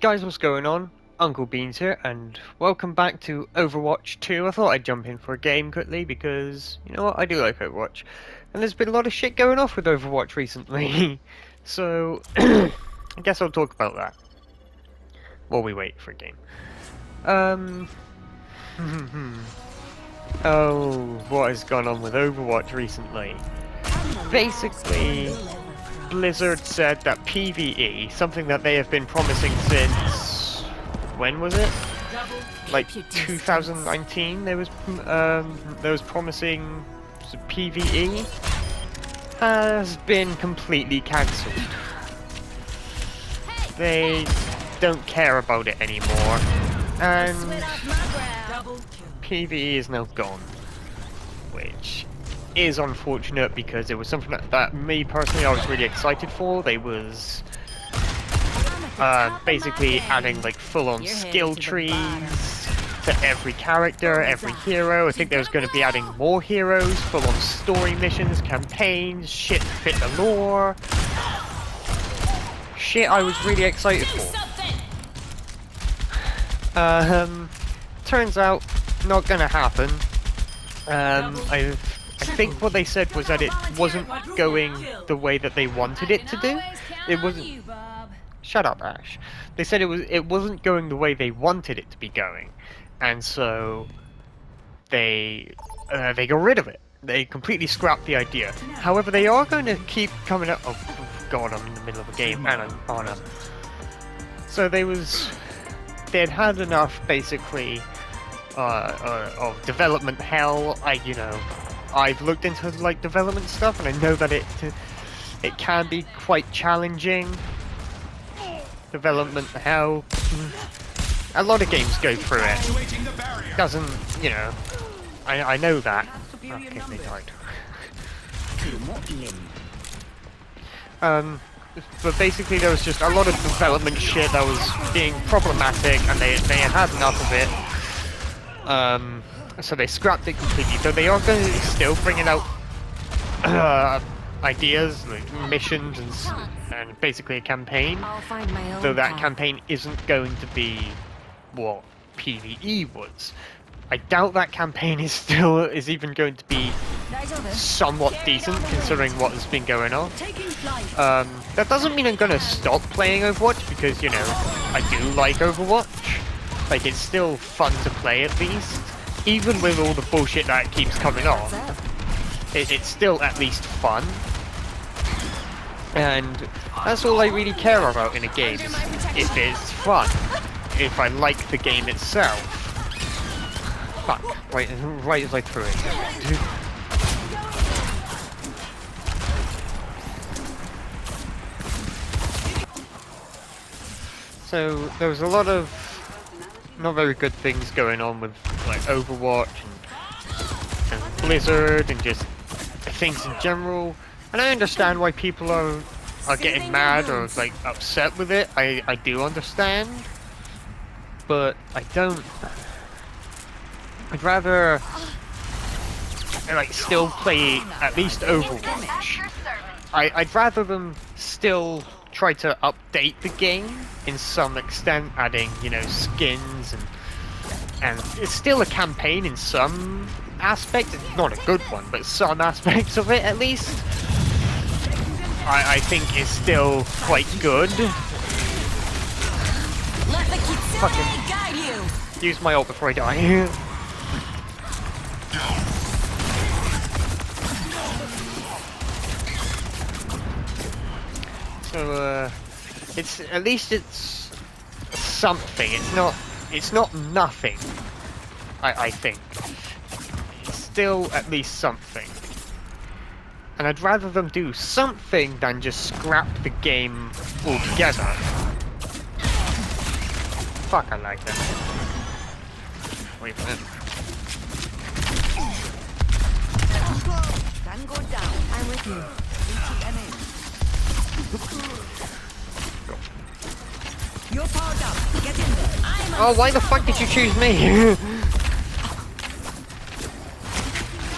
guys, what's going on? Uncle Beans here, and welcome back to Overwatch 2. I thought I'd jump in for a game quickly because, you know what, I do like Overwatch. And there's been a lot of shit going off with Overwatch recently. So, I guess I'll talk about that while we wait for a game. Oh, what has gone on with Overwatch recently? Basically, Blizzard said that PvE, something that they have been promising since... when was it? Like 2019. There was promising PvE has been completely cancelled. They don't care about it anymore, and PvE is now gone, which is unfortunate because it was something that me personally I was really excited for. They was basically adding like full-on skill trees to every character, every hero. I think there was going to be adding more heroes, full-on story missions, campaigns, shit to fit the lore. Shit I was really excited for. Turns out not gonna happen. I think what they said was that it wasn't going the way that they wanted it to do. It wasn't. Shut up, Ash. They said it wasn't going the way they wanted it to be going, and so they got rid of it. They completely scrapped the idea. However, they are going to keep coming up. Oh God, I'm in the middle of a game and I'm on a. So they'd had enough, basically, of development hell. I've looked into like development stuff, and I know that it can be quite challenging. Development hell. A lot of games go through it. Doesn't, I know that. Okay, they died. But basically there was just a lot of development shit that was being problematic, and they had enough of it. So they scrapped it completely. So they are going to still bringing out ideas, like missions and basically a campaign. Though that campaign isn't going to be what PvE was. I doubt that campaign is even going to be somewhat decent considering what has been going on. That doesn't mean I'm gonna stop playing Overwatch because, I do like Overwatch. Like, it's still fun to play at least. Even with all the bullshit that keeps coming on, it's still at least fun. And that's all I really care about in a game, is if it's fun. If I like the game itself. Fuck, right as I threw it. So there was a lot of not very good things going on with like Overwatch and Blizzard and just things in general. And I understand why people are getting mad or like upset with it. I do understand. But I'd rather like still play at least Overwatch. I'd rather them still try to update the game in some extent, adding, skins and it's still a campaign in some aspects. It's not a good one, but some aspects of it at least I think is still quite good. Fucking use my ult before I die. So it's at least it's something. It's not nothing. I think it's still at least something. And I'd rather them do something than just scrap the game altogether. Fuck, I like that. Wait for it. Can go down. I'm with you. You're powered up. Get in there. Oh, why the fuck did you choose me?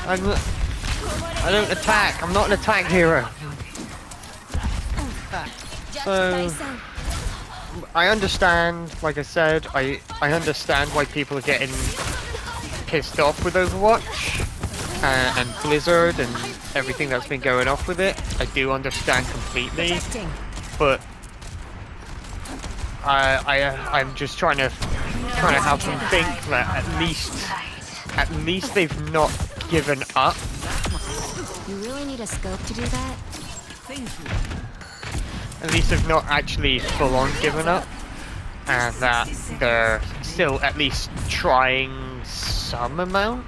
I don't attack. I'm not an attack hero. So I understand, like I said, I understand why people are getting pissed off with Overwatch and Blizzard and everything that's been going off with it. I do understand completely, Protecting. but I'm just trying to have them think that at least they've not given up. You really need a scope to do that? Thank you. At least they've not actually full on given up, and that they're still at least trying some amount.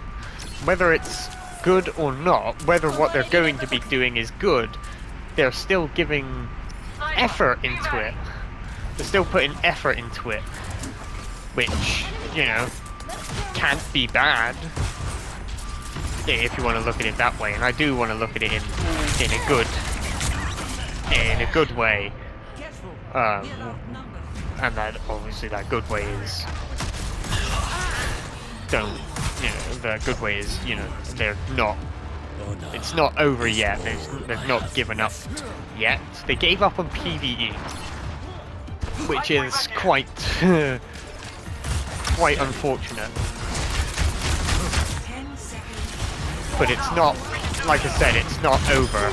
Whether it's good or not, whether what they're going to be doing is good, they're still giving effort into it. They're still putting effort into it, which, you know, can't be bad if you want to look at it that way. And I do want to look at it in a good way. And that obviously that good way is the good way is, you know, they're not. It's not over yet. They've not given up yet. They gave up on PvE, which is quite quite unfortunate. But it's not, like I said, it's not over.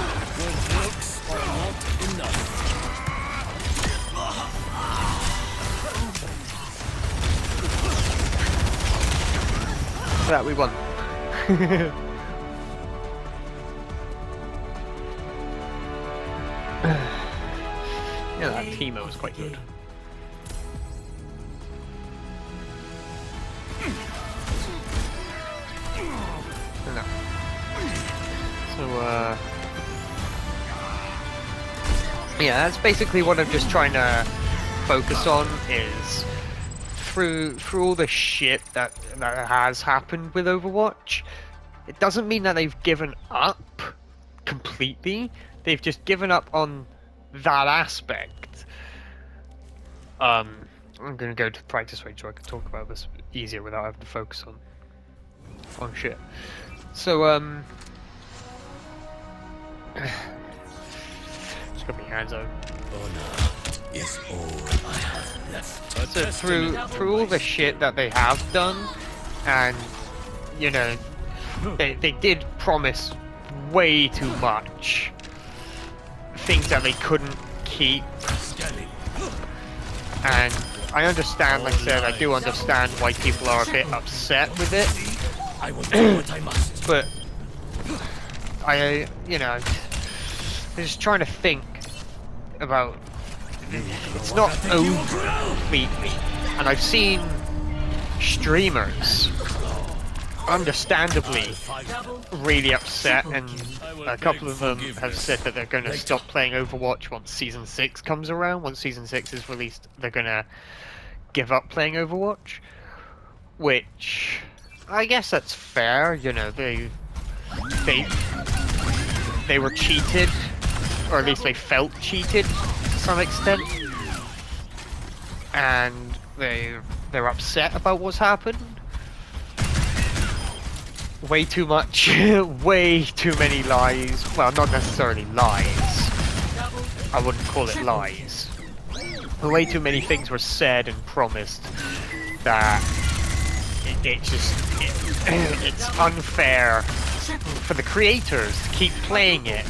That we won. Yeah, that Teemo was quite good. No. So, yeah, that's basically what I'm just trying to focus on, is through all the shit that has happened with Overwatch, it doesn't mean that they've given up completely. They've just given up on that aspect. I'm gonna go to practice range so I can talk about this easier without having to focus on shit. So just got my hands out. Is all I have left. So through all the shit that they have done, and you know, they did promise way too much, things that they couldn't keep, and I understand, like I said, I do understand why people are a bit upset with it. I will do what I must. But you know, I'm just trying to think about. It's not over completely, and I've seen streamers, understandably, really upset, and a couple of them have said that they're going to stop playing Overwatch once Season 6 comes around. Once Season 6 is released, they're going to give up playing Overwatch, which I guess that's fair. You know, they were cheated, or at least they felt cheated to some extent, and they're upset about what's happened. Way too much, way too many lies. Well, not necessarily lies. I wouldn't call it lies. Way too many things were said and promised that it's unfair for the creators to keep playing it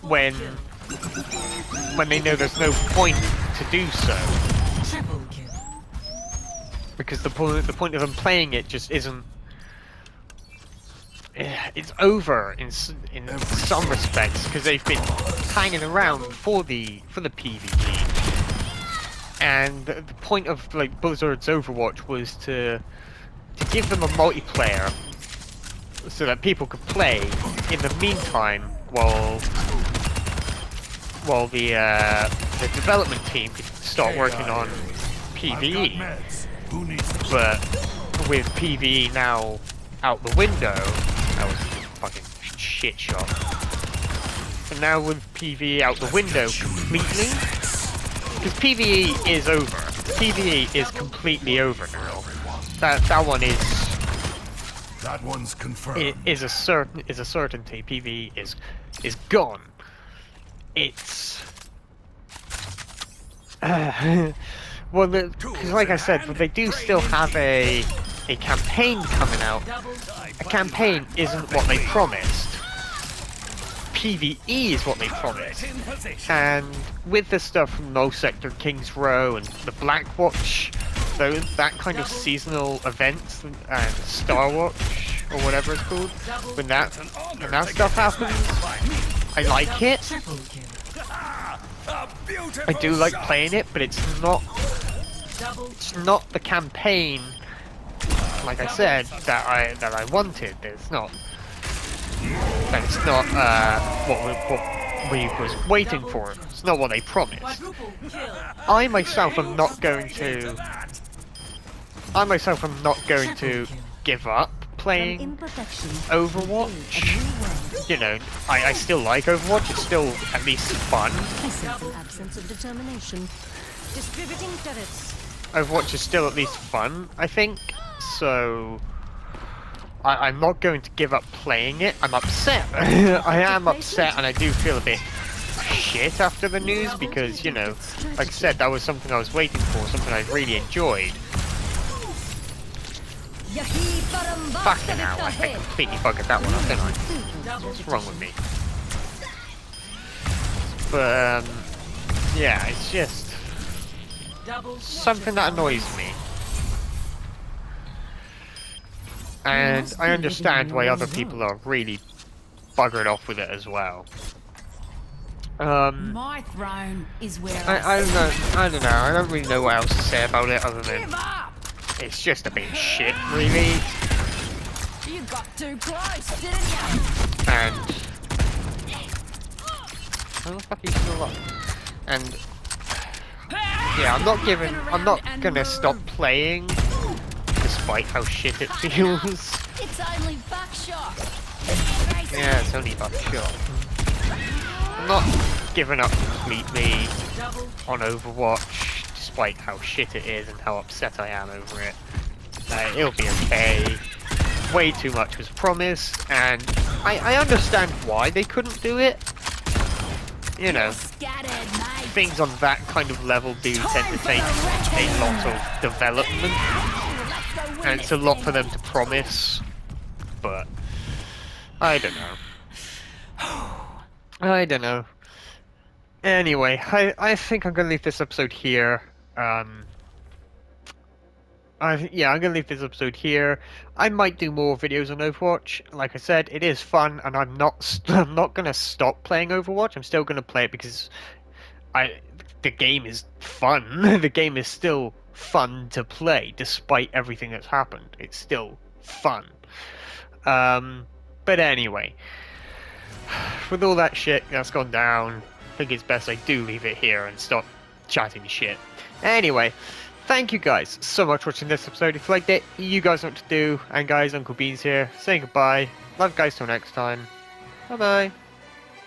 when they know there's no point to do so. Because the point of them playing it just isn't. It's over in some respects, because they've been hanging around for the PvE, and the point of like Blizzard's Overwatch was to give them a multiplayer so that people could play in the meantime while the development team could start working on PvE. But with PvE now out the window, that was a fucking shit shot. And now with PvE out the window completely, because PvE is over. PvE is completely over now. That one is. That one's confirmed. Is a certainty. PvE is gone. It's Well, because like I said, but they do still have a campaign coming out. A campaign isn't what they promised. PvE is what they promised. And with the stuff from Null Sector, King's Row, and the Blackwatch, that kind of seasonal events, and Star Watch, or whatever it's called, when that stuff happens, I like it. I do like playing it, but it's not the campaign, like I said, that I wanted. It's not what we was waiting for. It's not what they promised. I myself am not going to give up playing Overwatch. You know, I still like Overwatch. It's still at least fun. I sense an absence of determination. Distributing turrets. Overwatch is still at least fun, I think. So I'm not going to give up playing it. I'm upset. I am upset, and I do feel a bit shit after the news because, you know, like I said, that was something I was waiting for, something I really enjoyed. Fucking hell, I completely buggered that one up, didn't I? What's wrong with me? But, yeah, it's just something that annoys me. And I understand why other people are really buggered off with it as well. My throne is where I don't know. I don't really know what else to say about it other than it's just a bit shit, really. You got too close, didn't you? And how the fuck are you still up? And yeah, I'm not gonna stop playing despite how shit it feels. It's only buckshot. Yeah, it's only buckshot. I'm not giving up completely on Overwatch, despite how shit it is and how upset I am over it. It'll be okay. Way too much was promised, and I understand why they couldn't do it. You know, things on that kind of level do tend to take a lot of development, and it's a lot for them to promise, but I don't know. I don't know. Anyway, I think I'm gonna leave this episode here. I'm gonna leave this episode here. I might do more videos on Overwatch. Like I said, it is fun, and I'm not gonna stop playing Overwatch. I'm still gonna play it because the game is fun. The game is still fun to play, despite everything that's happened. It's still fun. But anyway, with all that shit that's gone down, I think it's best I do leave it here and stop chatting shit. Anyway, thank you guys so much for watching this episode. If you liked it, you guys know what to do. And guys, Uncle Beans here, saying goodbye. Love you guys till next time. Bye bye.